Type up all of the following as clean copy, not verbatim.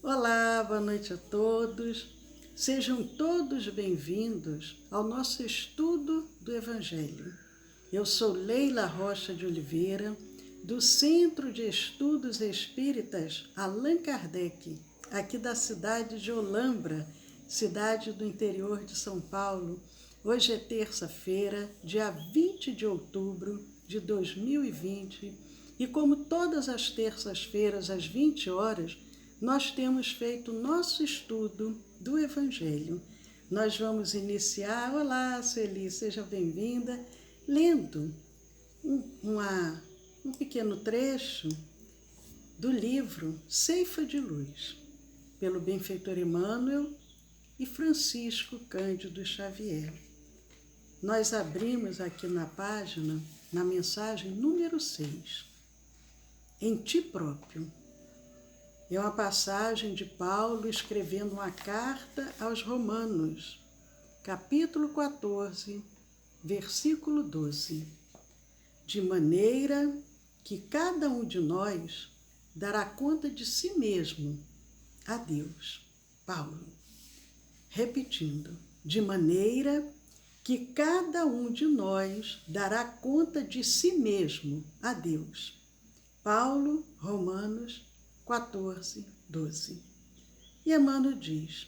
Olá, boa noite a todos. Sejam todos bem-vindos ao nosso estudo do Evangelho. Eu sou Leila Rocha de Oliveira, do Centro de Estudos Espíritas Allan Kardec, aqui da cidade de Olambra, cidade do interior de São Paulo. Hoje é terça-feira, dia 20 de outubro de 2020, e como todas as terças-feiras, às 20 horas, nós temos feito o nosso estudo do Evangelho. Nós vamos iniciar, olá Sueli, seja bem-vinda, lendo um pequeno trecho do livro Ceifa de Luz, pelo benfeitor Emmanuel e Francisco Cândido Xavier. Nós abrimos aqui na página, na mensagem número 6, em ti próprio. É uma passagem de Paulo escrevendo uma carta aos Romanos, capítulo 14, versículo 12. De maneira que cada um de nós dará conta de si mesmo a Deus. Paulo, repetindo, de maneira que cada um de nós dará conta de si mesmo a Deus. Paulo, Romanos 14, 12. E Emmanuel diz: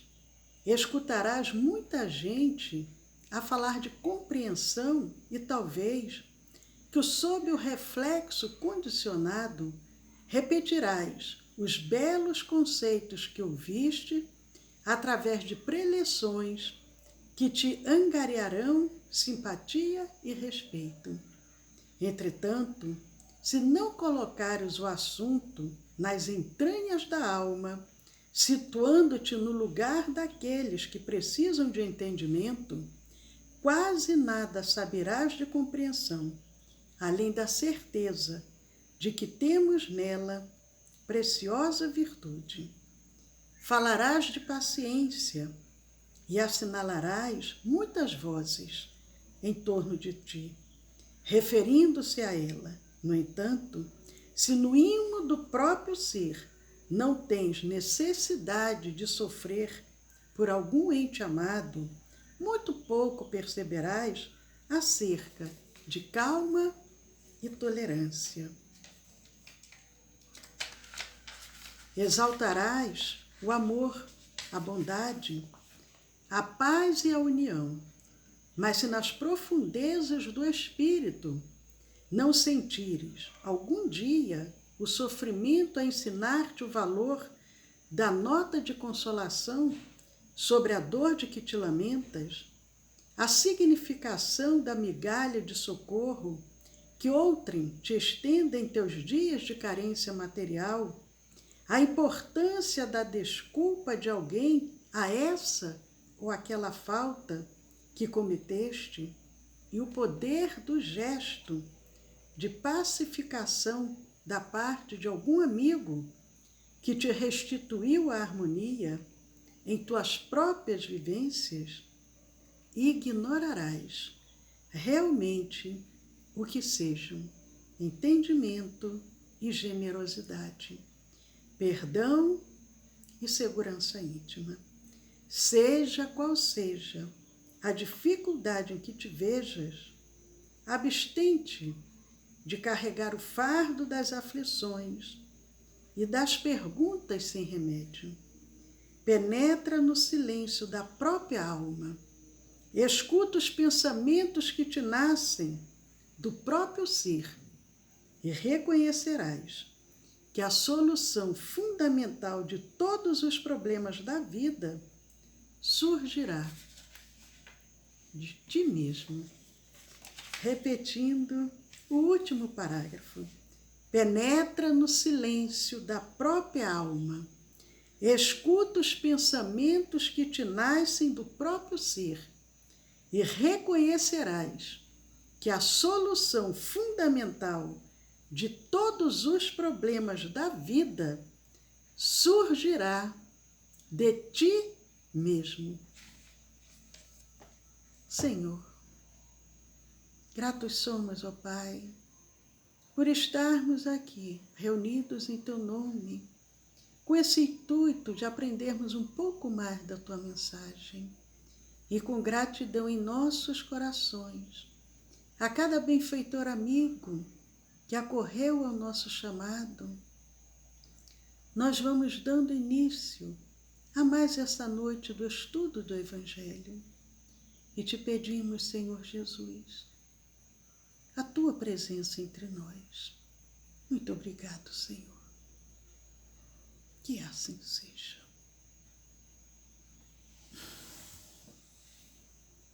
escutarás muita gente a falar de compreensão e talvez que sob o reflexo condicionado repetirás os belos conceitos que ouviste através de preleções que te angariarão simpatia e respeito. Entretanto, se não colocares o assunto nas entranhas da alma, situando-te no lugar daqueles que precisam de entendimento, quase nada saberás de compreensão, além da certeza de que temos nela preciosa virtude. Falarás de paciência e assinalarás muitas vozes em torno de ti, referindo-se a ela. No entanto, se no ímã do próprio ser não tens necessidade de sofrer por algum ente amado, muito pouco perceberás acerca de calma e tolerância. Exaltarás o amor, a bondade, a paz e a união, mas se nas profundezas do espírito não sentires algum dia o sofrimento a ensinar-te o valor da nota de consolação sobre a dor de que te lamentas, a significação da migalha de socorro que outrem te estenda em teus dias de carência material, a importância da desculpa de alguém a essa ou aquela falta que cometeste e o poder do gesto de pacificação da parte de algum amigo que te restituiu a harmonia em tuas próprias vivências, ignorarás realmente o que sejam entendimento e generosidade, perdão e segurança íntima. Seja qual seja a dificuldade em que te vejas, abstente de carregar o fardo das aflições e das perguntas sem remédio. Penetra no silêncio da própria alma, escuta os pensamentos que te nascem do próprio ser e reconhecerás que a solução fundamental de todos os problemas da vida surgirá de ti mesmo. Repetindo o último parágrafo. Penetra no silêncio da própria alma, escuta os pensamentos que te nascem do próprio ser e reconhecerás que a solução fundamental de todos os problemas da vida surgirá de ti mesmo. Senhor, gratos somos, ó Pai, por estarmos aqui reunidos em Teu nome, com esse intuito de aprendermos um pouco mais da tua mensagem e com gratidão em nossos corações, a cada benfeitor amigo que acorreu ao nosso chamado, nós vamos dando início a mais essa noite do estudo do Evangelho e te pedimos, Senhor Jesus, a tua presença entre nós. Muito obrigado, Senhor. Que assim seja.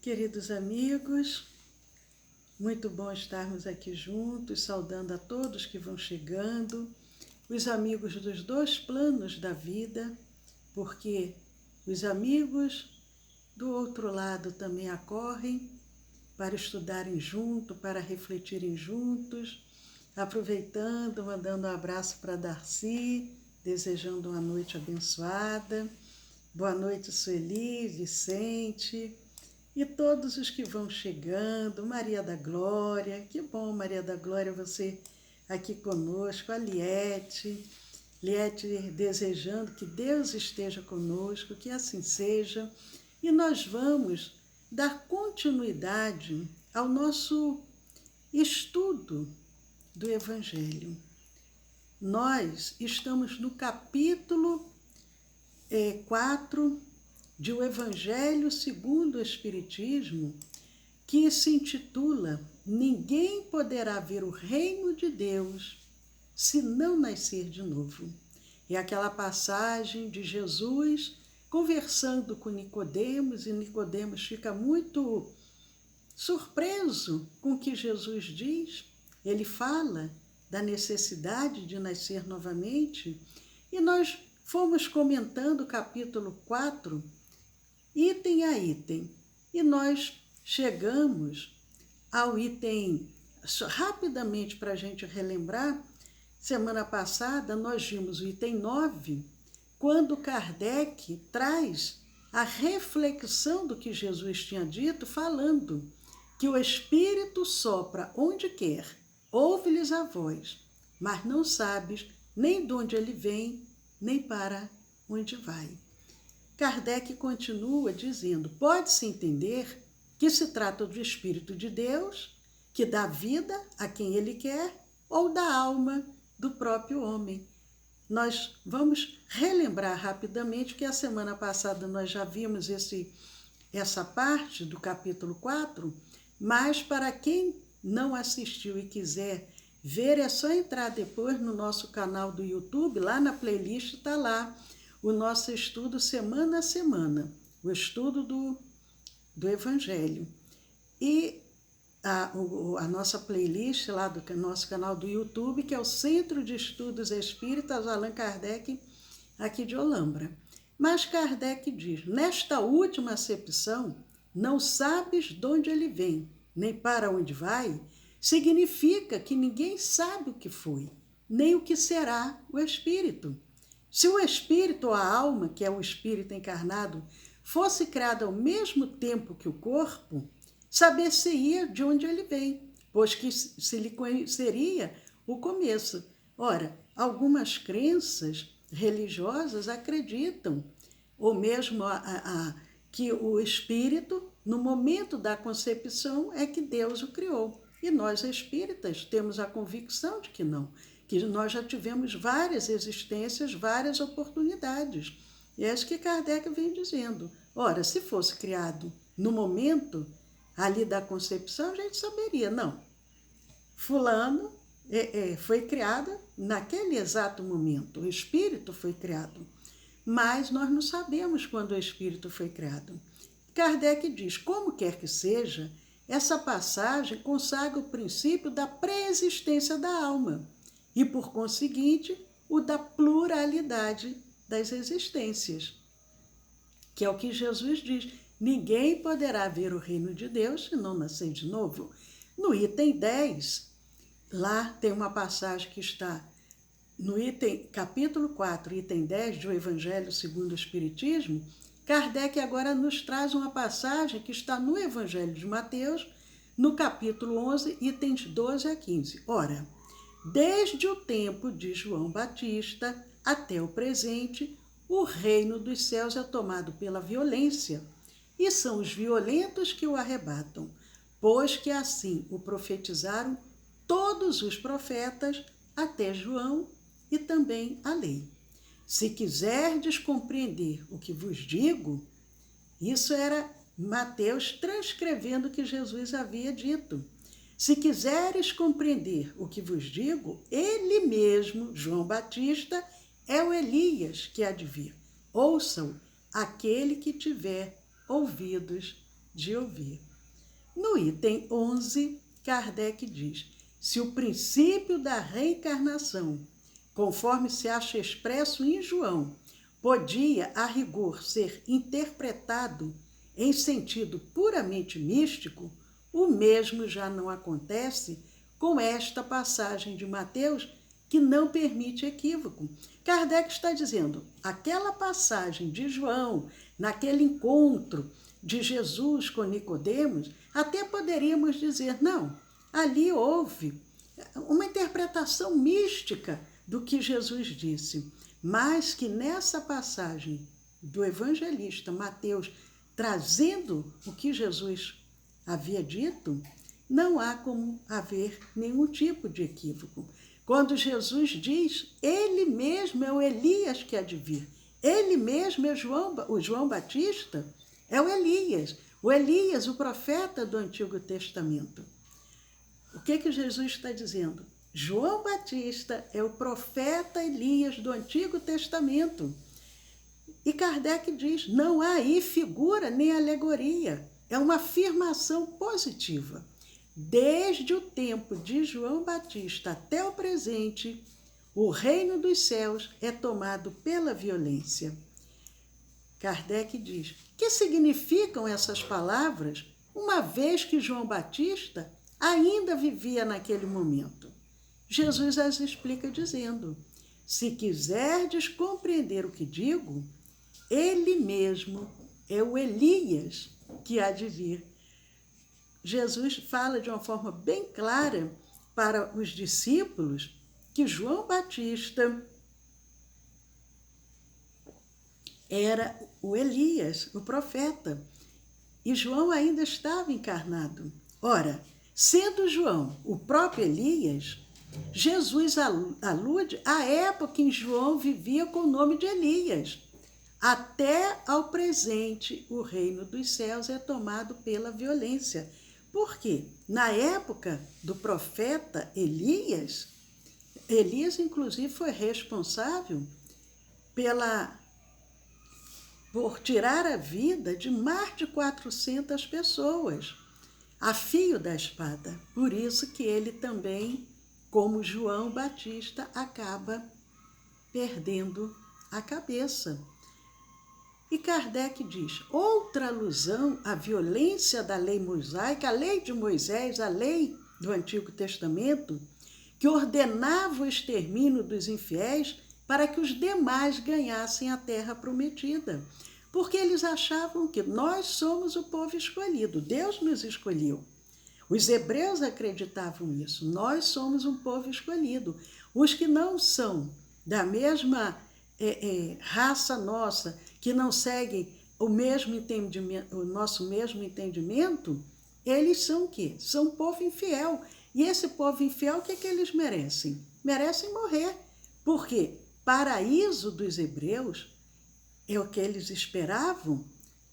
Queridos amigos, muito bom estarmos aqui juntos, saudando a todos que vão chegando, os amigos dos dois planos da vida, porque os amigos do outro lado também acorrem para estudarem junto, para refletirem juntos, aproveitando, mandando um abraço para Darcy, desejando uma noite abençoada. Boa noite, Sueli, Vicente e todos os que vão chegando, Maria da Glória, que bom, Maria da Glória, você aqui conosco, a Liete desejando que Deus esteja conosco, que assim seja, e nós vamos dar continuidade ao nosso estudo do Evangelho. Nós estamos no capítulo 4 de O Evangelho segundo o Espiritismo, que se intitula Ninguém poderá ver o reino de Deus se não nascer de novo. É aquela passagem de Jesus conversando com Nicodemos, e Nicodemos fica muito surpreso com o que Jesus diz. Ele fala da necessidade de nascer novamente, e nós fomos comentando o capítulo 4, item a item, e nós chegamos ao item, rapidamente para a gente relembrar, semana passada nós vimos o item 9, quando Kardec traz a reflexão do que Jesus tinha dito, falando que o Espírito sopra onde quer, ouve-lhes a voz, mas não sabes nem de onde ele vem, nem para onde vai. Kardec continua dizendo, pode-se entender que se trata do Espírito de Deus, que dá vida a quem ele quer, ou da alma do próprio homem. Nós vamos relembrar rapidamente que a semana passada nós já vimos essa parte do capítulo 4, mas para quem não assistiu e quiser ver, é só entrar depois no nosso canal do YouTube, lá na playlist está lá o nosso estudo semana a semana, o estudo do Evangelho. E a nossa playlist lá do nosso canal do YouTube, que é o Centro de Estudos Espíritas Allan Kardec, aqui de Olambra. Mas Kardec diz, nesta última acepção, não sabes de onde ele vem, nem para onde vai, significa que ninguém sabe o que foi, nem o que será o Espírito. Se o Espírito ou a alma, que é o Espírito encarnado, fosse criado ao mesmo tempo que o corpo, saber-se-ia de onde ele vem, pois que se lhe conheceria o começo. Ora, algumas crenças religiosas acreditam, ou mesmo que o Espírito, no momento da concepção, é que Deus o criou. E nós, espíritas, temos a convicção de que não, que nós já tivemos várias existências, várias oportunidades. E é isso que Kardec vem dizendo. Ora, se fosse criado no momento ali da concepção, a gente saberia, não, fulano foi criado naquele exato momento, o espírito foi criado, mas nós não sabemos quando o espírito foi criado. Kardec diz, como quer que seja, essa passagem consagra o princípio da pré-existência da alma e, por conseguinte, o da pluralidade das existências, que é o que Jesus diz, ninguém poderá ver o reino de Deus se não nascer de novo. No item 10, lá tem uma passagem que está no capítulo 4, item 10 do Evangelho segundo o Espiritismo. Kardec agora nos traz uma passagem que está no Evangelho de Mateus, no capítulo 11, itens 12 a 15. Ora, desde o tempo de João Batista até o presente, o reino dos céus é tomado pela violência, e são os violentos que o arrebatam, pois que assim o profetizaram todos os profetas, até João e também a lei. Se quiserdes compreender o que vos digo, isso era Mateus transcrevendo o que Jesus havia dito. Se quiseres compreender o que vos digo, ele mesmo, João Batista, é o Elias que há de vir. Ouçam aquele que tiver ouvidos de ouvir. No item 11, Kardec diz: se o princípio da reencarnação, conforme se acha expresso em João, podia, a rigor, ser interpretado em sentido puramente místico, o mesmo já não acontece com esta passagem de Mateus, que não permite equívoco. Kardec está dizendo, aquela passagem de João, naquele encontro de Jesus com Nicodemos, até poderíamos dizer, não, ali houve uma interpretação mística do que Jesus disse, mas que nessa passagem do evangelista Mateus, trazendo o que Jesus havia dito, não há como haver nenhum tipo de equívoco. Quando Jesus diz, ele mesmo é o Elias que há de vir, ele mesmo é o João Batista, é o Elias, o profeta do Antigo Testamento. O que Jesus está dizendo? João Batista é o profeta Elias do Antigo Testamento. E Kardec diz, não há aí figura nem alegoria, é uma afirmação positiva. Desde o tempo de João Batista até o presente, o reino dos céus é tomado pela violência. Kardec diz, que significam essas palavras, uma vez que João Batista ainda vivia naquele momento? Jesus as explica dizendo, se quiserdes compreender o que digo, ele mesmo é o Elias que há de vir. Jesus fala de uma forma bem clara para os discípulos que João Batista era o Elias, o profeta, e João ainda estava encarnado. Ora, sendo João o próprio Elias, Jesus alude à época em que João vivia com o nome de Elias. Até ao presente, o reino dos céus é tomado pela violência. Por quê? Na época do profeta Elias, inclusive, foi responsável por tirar a vida de mais de 400 pessoas, a fio da espada. Por isso que ele também, como João Batista, acaba perdendo a cabeça. E Kardec diz, outra alusão à violência da lei mosaica, a lei de Moisés, a lei do Antigo Testamento, que ordenava o extermínio dos infiéis para que os demais ganhassem a terra prometida. Porque eles achavam que nós somos o povo escolhido, Deus nos escolheu. Os hebreus acreditavam nisso, nós somos um povo escolhido. Os que não são da mesma raça nossa, que não seguem o mesmo entendimento, o nosso mesmo entendimento, eles são o quê? São um povo infiel. E esse povo infiel, o que eles merecem? Merecem morrer. Por quê? Paraíso dos hebreus é o que eles esperavam,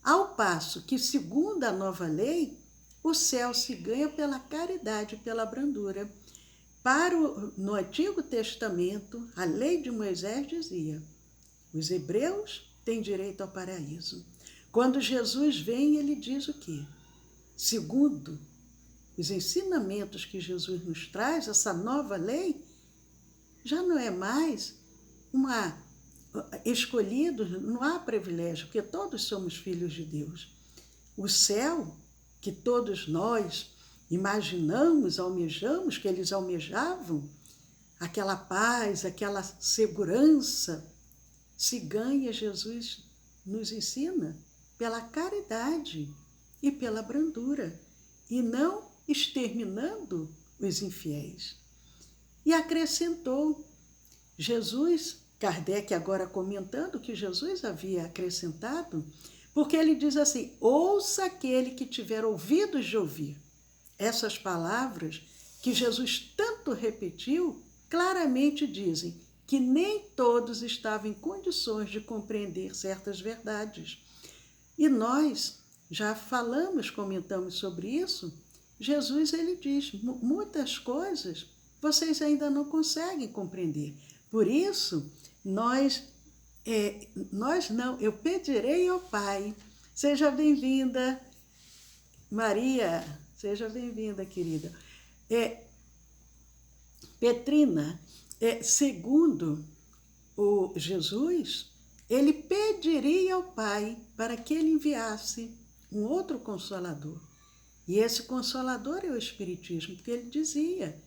ao passo que, segundo a nova lei, o céu se ganha pela caridade, pela brandura. No Antigo Testamento, a lei de Moisés dizia, os hebreus têm direito ao paraíso. Quando Jesus vem, ele diz o quê? Segundo os ensinamentos que Jesus nos traz, essa nova lei já não é mais escolhidos, não há privilégio, porque todos somos filhos de Deus. O céu, que todos nós imaginamos, almejamos, que eles almejavam, aquela paz, aquela segurança, se ganha, Jesus nos ensina, pela caridade e pela brandura, e não exterminando os infiéis. E acrescentou, Jesus Kardec agora comentando o que Jesus havia acrescentado, porque ele diz assim: ouça aquele que tiver ouvidos de ouvir. Essas palavras que Jesus tanto repetiu, claramente dizem que nem todos estavam em condições de compreender certas verdades. E nós já falamos, comentamos sobre isso. Jesus, ele diz, muitas coisas vocês ainda não conseguem compreender. Por isso, eu pedirei ao Pai. Seja bem-vinda, Maria, seja bem-vinda, querida. Petrina, segundo o Jesus, ele pediria ao Pai para que ele enviasse um outro Consolador. E esse Consolador é o Espiritismo, porque ele dizia,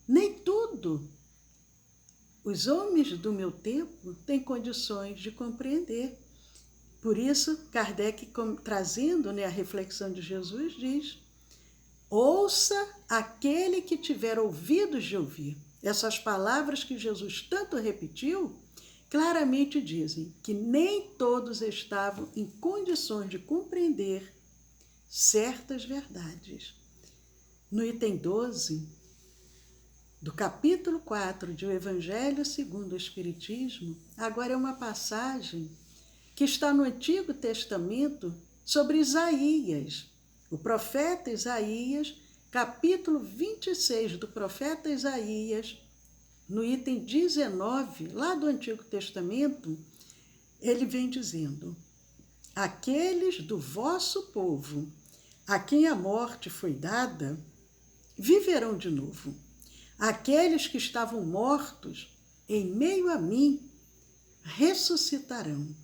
nem tudo os homens do meu tempo têm condições de compreender. Por isso, Kardec, trazendo a reflexão de Jesus, diz: ouça aquele que tiver ouvidos de ouvir. Essas palavras que Jesus tanto repetiu, claramente dizem que nem todos estavam em condições de compreender certas verdades. No item 12, do capítulo 4 de O Evangelho segundo o Espiritismo, agora é uma passagem que está no Antigo Testamento sobre Isaías. O profeta Isaías, capítulo 26 do profeta Isaías, no item 19, lá do Antigo Testamento, ele vem dizendo: aqueles do vosso povo, a quem a morte foi dada, viverão de novo. Aqueles que estavam mortos em meio a mim, ressuscitarão.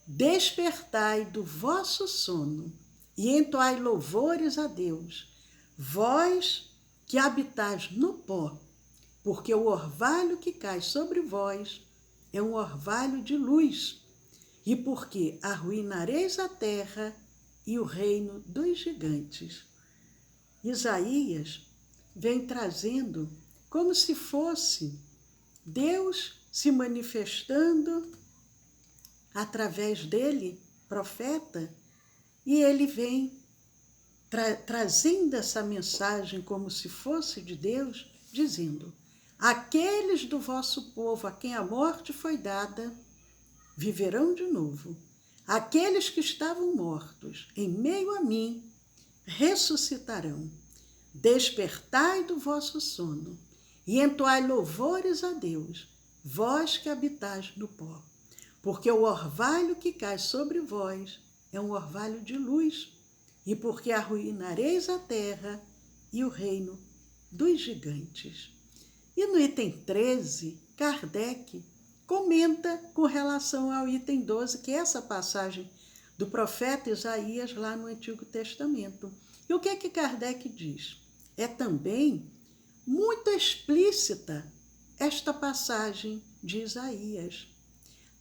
Despertai do vosso sono e entoai louvores a Deus, vós que habitais no pó, porque o orvalho que cai sobre vós é um orvalho de luz, e porque arruinareis a terra e o reino dos gigantes. Isaías vem trazendo como se fosse Deus se manifestando através dele, profeta, e ele vem trazendo essa mensagem como se fosse de Deus, dizendo: aqueles do vosso povo a quem a morte foi dada, viverão de novo. Aqueles que estavam mortos em meio a mim, ressuscitarão. Despertai do vosso sono e entoai louvores a Deus, vós que habitais no pó, porque o orvalho que cai sobre vós é um orvalho de luz, e porque arruinareis a terra e o reino dos gigantes. E no item 13, Kardec comenta com relação ao item 12, que é essa passagem do profeta Isaías lá no Antigo Testamento. E o que é que Kardec diz? É também muito explícita esta passagem de Isaías.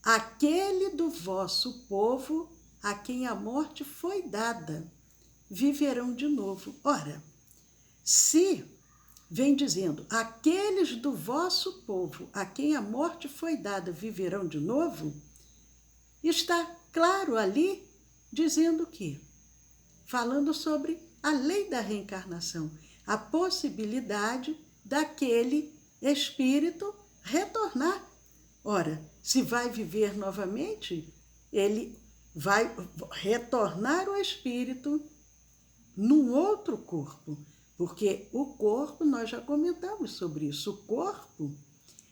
Aquele do vosso povo a quem a morte foi dada, viverão de novo. Ora, se vem dizendo, aqueles do vosso povo a quem a morte foi dada viverão de novo, está claro ali dizendo que, falando sobre a lei da reencarnação, a possibilidade daquele espírito retornar. Ora, se vai viver novamente, ele vai retornar o espírito num outro corpo, porque o corpo, nós já comentamos sobre isso, o corpo,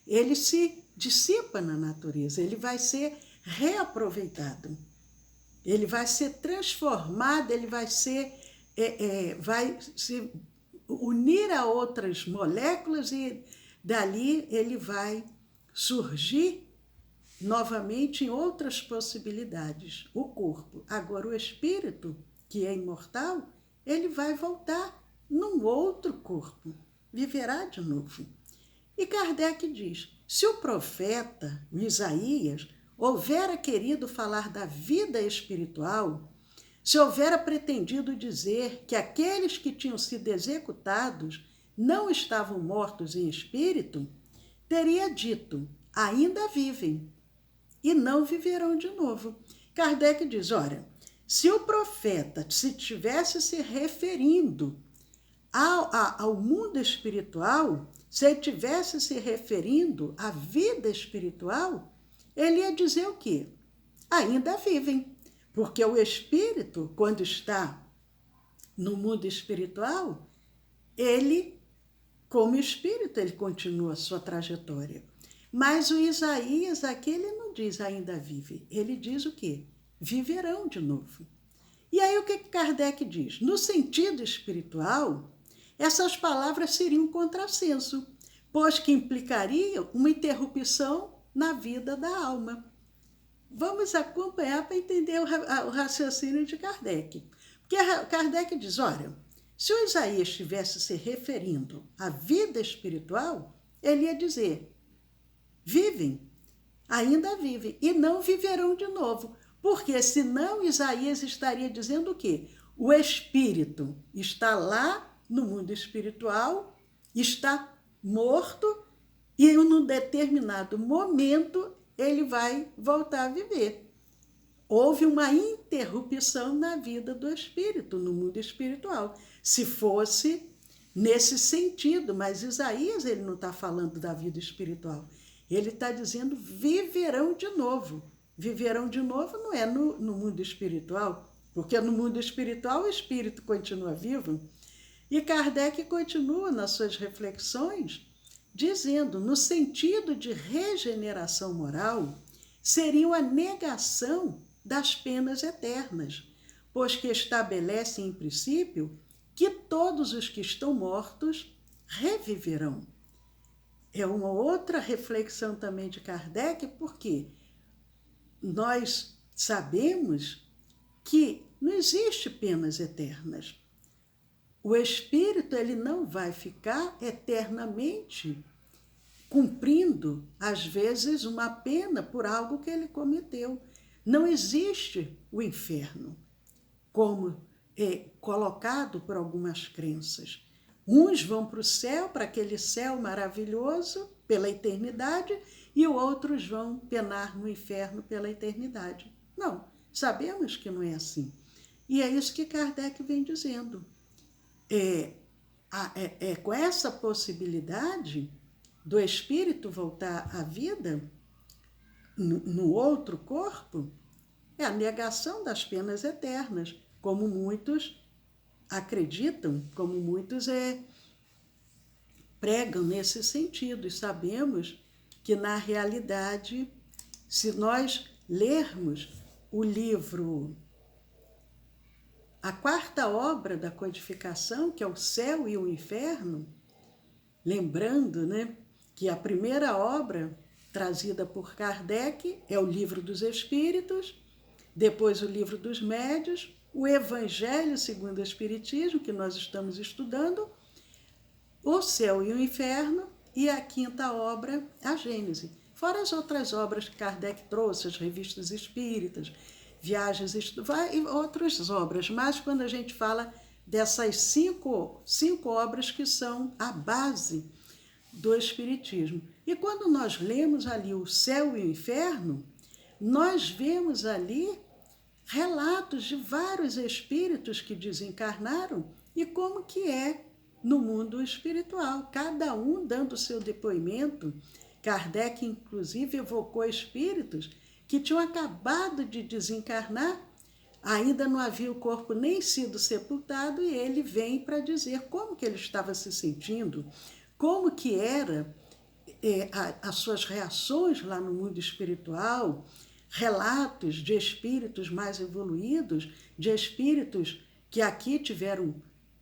ele se dissipa na natureza, ele vai ser reaproveitado, ele vai ser transformado, ele vai se unir a outras moléculas e dali ele vai surgir novamente em outras possibilidades, o corpo. Agora o espírito, que é imortal, ele vai voltar num outro corpo, viverá de novo. E Kardec diz, se o profeta, o Isaías, houvera querido falar da vida espiritual, se houvera pretendido dizer que aqueles que tinham sido executados não estavam mortos em espírito, teria dito, ainda vivem e não viverão de novo. Kardec diz, olha, se o profeta se tivesse se referindo ao mundo espiritual, se ele tivesse se referindo à vida espiritual, ele ia dizer o quê? Ainda vivem, porque o espírito, quando está no mundo espiritual, ele, como espírito, ele continua a sua trajetória. Mas o Isaías aqui, ele não diz ainda vive, ele diz o quê? Viverão de novo. E aí o que Kardec diz? No sentido espiritual, essas palavras seriam um contrassenso, pois que implicariam uma interrupção na vida da alma. Vamos acompanhar para entender o raciocínio de Kardec. Porque Kardec diz, olha, se o Isaías estivesse se referindo à vida espiritual, ele ia dizer, vivem, ainda vivem, e não viverão de novo. Porque senão Isaías estaria dizendo o quê? O espírito está lá no mundo espiritual, está morto e num determinado momento ele vai voltar a viver. Houve uma interrupção na vida do espírito, no mundo espiritual. Se fosse nesse sentido, mas Isaías ele não está falando da vida espiritual. Ele está dizendo viverão de novo. Viverão de novo não é no mundo espiritual, porque no mundo espiritual o espírito continua vivo. E Kardec continua nas suas reflexões dizendo, no sentido de regeneração moral, seriam a negação das penas eternas, pois que estabelecem em princípio que todos os que estão mortos reviverão. É uma outra reflexão também de Kardec, porque nós sabemos que não existe penas eternas. O espírito ele não vai ficar eternamente cumprindo, às vezes, uma pena por algo que ele cometeu. Não existe o inferno, como é colocado por algumas crenças. Uns vão para o céu, para aquele céu maravilhoso, pela eternidade, e outros vão penar no inferno pela eternidade. Não, sabemos que não é assim. E é isso que Kardec vem dizendo. Com essa possibilidade do espírito voltar à vida no outro corpo, é a negação das penas eternas, como muitos acreditam, como muitos pregam nesse sentido. E sabemos que, na realidade, se nós lermos o livro, a quarta obra da codificação, que é o Céu e o Inferno, lembrando, né, que a primeira obra trazida por Kardec é o Livro dos Espíritos, depois o Livro dos Médios, o Evangelho segundo o Espiritismo, que nós estamos estudando, o Céu e o Inferno, e a quinta obra, a Gênese. Fora as outras obras que Kardec trouxe, as revistas espíritas, viagens e outras obras, mas quando a gente fala dessas cinco obras que são a base do Espiritismo. E quando nós lemos ali o Céu e o Inferno, nós vemos ali relatos de vários espíritos que desencarnaram e como que é no mundo espiritual, cada um dando o seu depoimento. Kardec, inclusive, evocou espíritos que tinham acabado de desencarnar, ainda não havia o corpo nem sido sepultado, e ele vem para dizer como que ele estava se sentindo, como que era as suas reações lá no mundo espiritual, relatos de espíritos mais evoluídos, de espíritos que aqui tiveram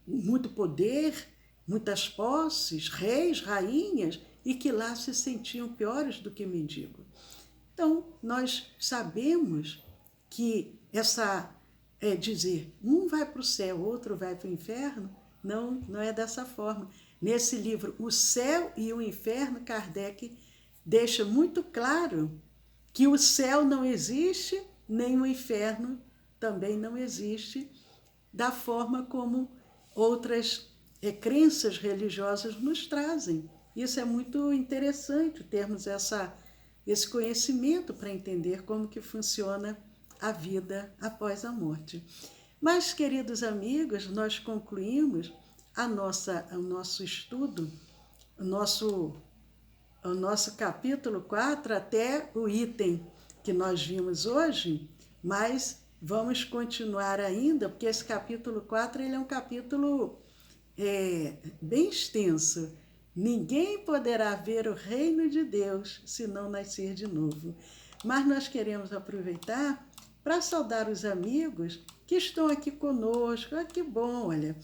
muito poder, muitas posses, reis, rainhas, e que lá se sentiam piores do que mendigo. Então, nós sabemos que dizer um vai para o céu, outro vai para o inferno, não é dessa forma. Nesse livro, O Céu e o Inferno, Kardec deixa muito claro que o céu não existe, nem o inferno também não existe, da forma como outras crenças religiosas nos trazem. Isso é muito interessante, termos essa esse conhecimento para entender como que funciona a vida após a morte. Mas, queridos amigos, nós concluímos o nosso estudo, o nosso capítulo 4 até o item que nós vimos hoje, mas vamos continuar ainda, porque esse capítulo 4 ele é um capítulo bem extenso. Ninguém poderá ver o reino de Deus se não nascer de novo. Mas nós queremos aproveitar para saudar os amigos que estão aqui conosco. Ah, que bom, olha.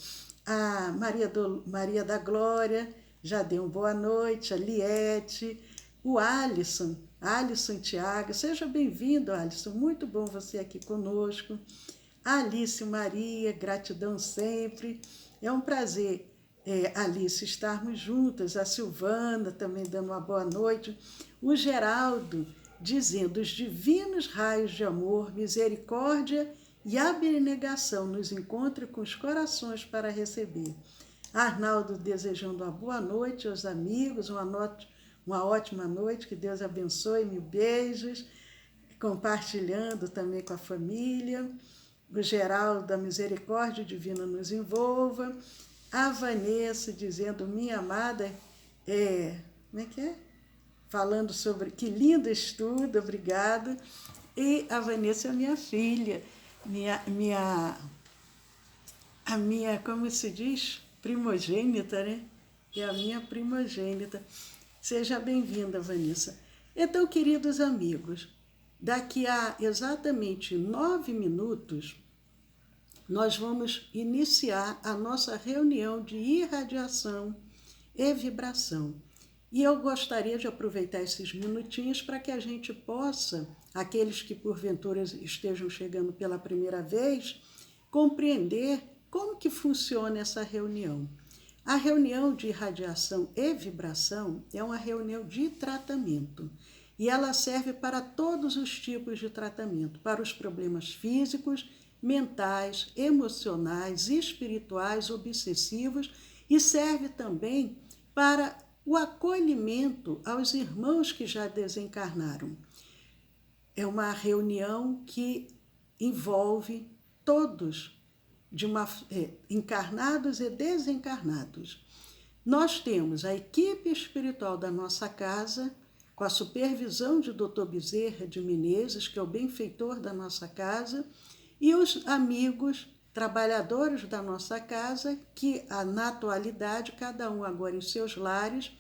A Maria da Glória já deu uma boa noite, a Liete, o Alisson Tiago. Seja bem-vindo, Alisson. Muito bom você aqui conosco. A Alice Maria, gratidão sempre. É um prazer, Alice, estarmos juntas. A Silvana também dando uma boa noite. O Geraldo dizendo: os divinos raios de amor, misericórdia e abnegação nos encontre com os corações para receber. Arnaldo desejando uma boa noite aos amigos, uma ótima noite, que Deus abençoe, mil beijos, compartilhando também com a família. O Geraldo, da misericórdia divina nos envolva. A Vanessa dizendo: minha amada, como é que é? Falando sobre que lindo estudo, obrigada. E a Vanessa é minha filha, a minha, como se diz? Primogênita, né? É a minha primogênita. Seja bem-vinda, Vanessa. Então, queridos amigos, daqui a exatamente 9 minutos, nós vamos iniciar a nossa reunião de irradiação e vibração. E eu gostaria de aproveitar esses minutinhos para que a gente possa, aqueles que porventura estejam chegando pela primeira vez, compreender como que funciona essa reunião. A reunião de irradiação e vibração é uma reunião de tratamento e ela serve para todos os tipos de tratamento, para os problemas físicos, mentais, emocionais, espirituais, obsessivos, e serve também para o acolhimento aos irmãos que já desencarnaram. É uma reunião que envolve todos, encarnados e desencarnados. Nós temos a equipe espiritual da nossa casa, com a supervisão de Dr. Bezerra de Menezes, que é o benfeitor da nossa casa, e os amigos trabalhadores da nossa casa, que na atualidade, cada um agora em seus lares,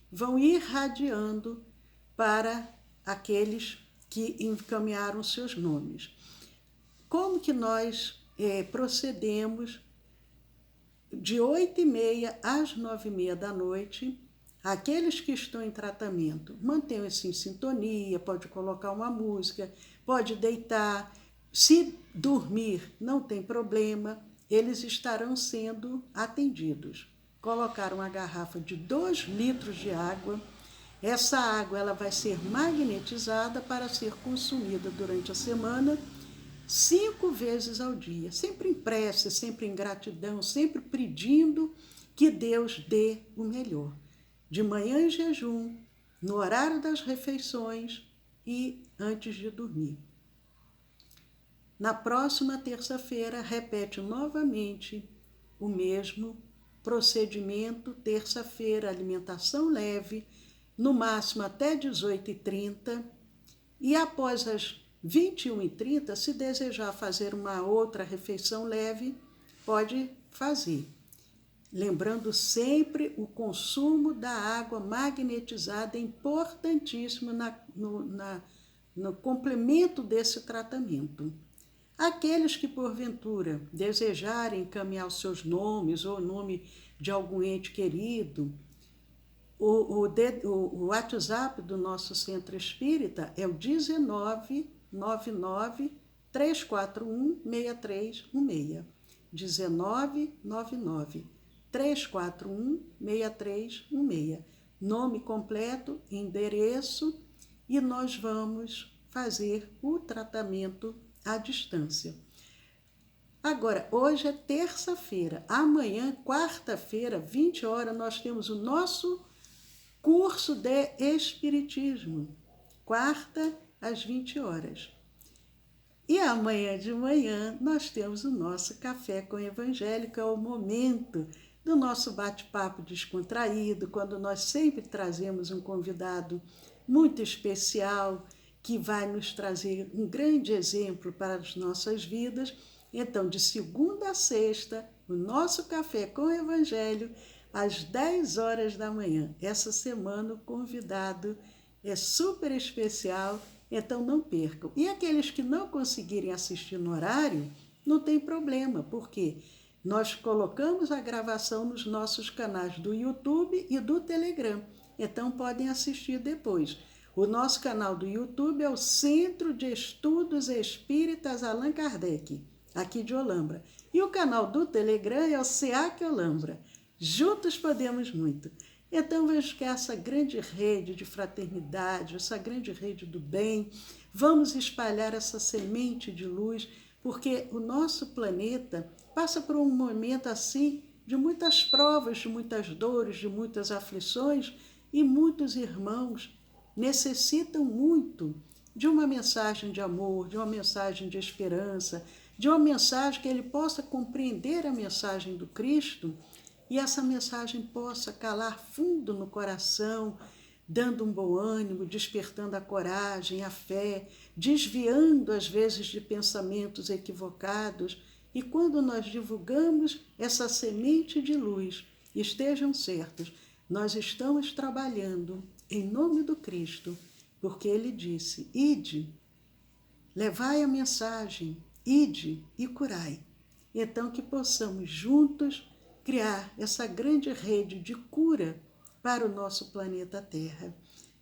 vão irradiando para aqueles que encaminharam seus nomes. Como que nós procedemos? De 8h30 às 9h30 da noite, aqueles que estão em tratamento, mantenham-se em sintonia, pode colocar uma música, pode deitar. Se dormir, não tem problema, eles estarão sendo atendidos. Colocar uma garrafa de 2 litros de água. Essa água ela vai ser magnetizada para ser consumida durante a semana 5 vezes ao dia, sempre em prece, sempre em gratidão, sempre pedindo que Deus dê o melhor. De manhã em jejum, no horário das refeições e antes de dormir. Na próxima terça-feira, repete novamente o mesmo procedimento. Terça-feira, alimentação leve, no máximo até 18h30. E após as 21h30, se desejar fazer uma outra refeição leve, pode fazer. Lembrando sempre o consumo da água magnetizada, é importantíssimo no complemento desse tratamento. Aqueles que, porventura, desejarem encaminhar os seus nomes ou o nome de algum ente querido, o WhatsApp do nosso Centro Espírita é o 1999 341 6316. 1999 341 6316. Nome completo, endereço, e nós vamos fazer o tratamento à distância. Agora, hoje é terça-feira. Amanhã, quarta-feira, 20h, nós temos o nosso curso de Espiritismo. quarta, às 20 horas. E amanhã de manhã nós temos o nosso Café com o Evangelho, que é o momento do nosso bate-papo descontraído, quando nós sempre trazemos um convidado muito especial, que vai nos trazer um grande exemplo para as nossas vidas. Então, de segunda a sexta, o nosso Café com o Evangelho, às 10 horas da manhã. Essa semana o convidado é super especial, então não percam. E aqueles que não conseguirem assistir no horário, não tem problema, porque nós colocamos a gravação nos nossos canais do YouTube e do Telegram, então podem assistir depois. O nosso canal do YouTube é o Centro de Estudos Espíritas Allan Kardec, aqui de Olambra. E o canal do Telegram é o SEAC Olambra. Juntos podemos muito. Então vejo que essa grande rede de fraternidade, essa grande rede do bem, vamos espalhar essa semente de luz, porque o nosso planeta passa por um momento assim de muitas provas, de muitas dores, de muitas aflições, e muitos irmãos necessitam muito de uma mensagem de amor, de uma mensagem de esperança, de uma mensagem que ele possa compreender a mensagem do Cristo e essa mensagem possa calar fundo no coração, dando um bom ânimo, despertando a coragem, a fé, desviando às vezes de pensamentos equivocados. E quando nós divulgamos essa semente de luz, estejam certos, nós estamos trabalhando em nome do Cristo, porque ele disse: ide, levai a mensagem, ide e curai. Então que possamos juntos criar essa grande rede de cura para o nosso planeta Terra.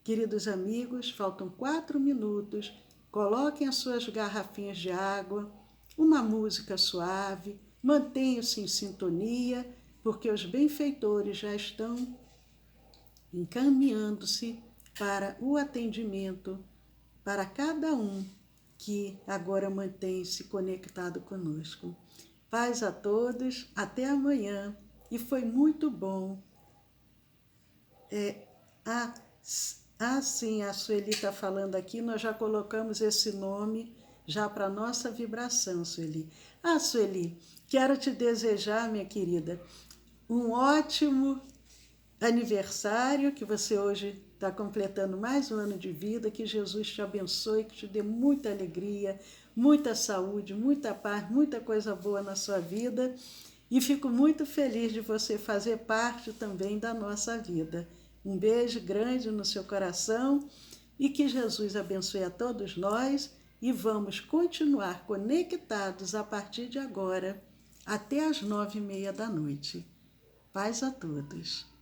Queridos amigos, faltam 4 minutos, coloquem as suas garrafinhas de água, uma música suave, mantenham-se em sintonia, porque os benfeitores já estão encaminhando-se para o atendimento para cada um que agora mantém-se conectado conosco. Paz a todos, até amanhã, e foi muito bom. Sim, a Sueli está falando aqui, nós já colocamos esse nome já para a nossa vibração, Sueli. Sueli, quero te desejar, minha querida, um ótimo aniversário, que você hoje está completando mais um ano de vida, que Jesus te abençoe, que te dê muita alegria, muita saúde, muita paz, muita coisa boa na sua vida, e fico muito feliz de você fazer parte também da nossa vida. Um beijo grande no seu coração e que Jesus abençoe a todos nós, e vamos continuar conectados a partir de agora até as 9h30 da noite. Paz a todos.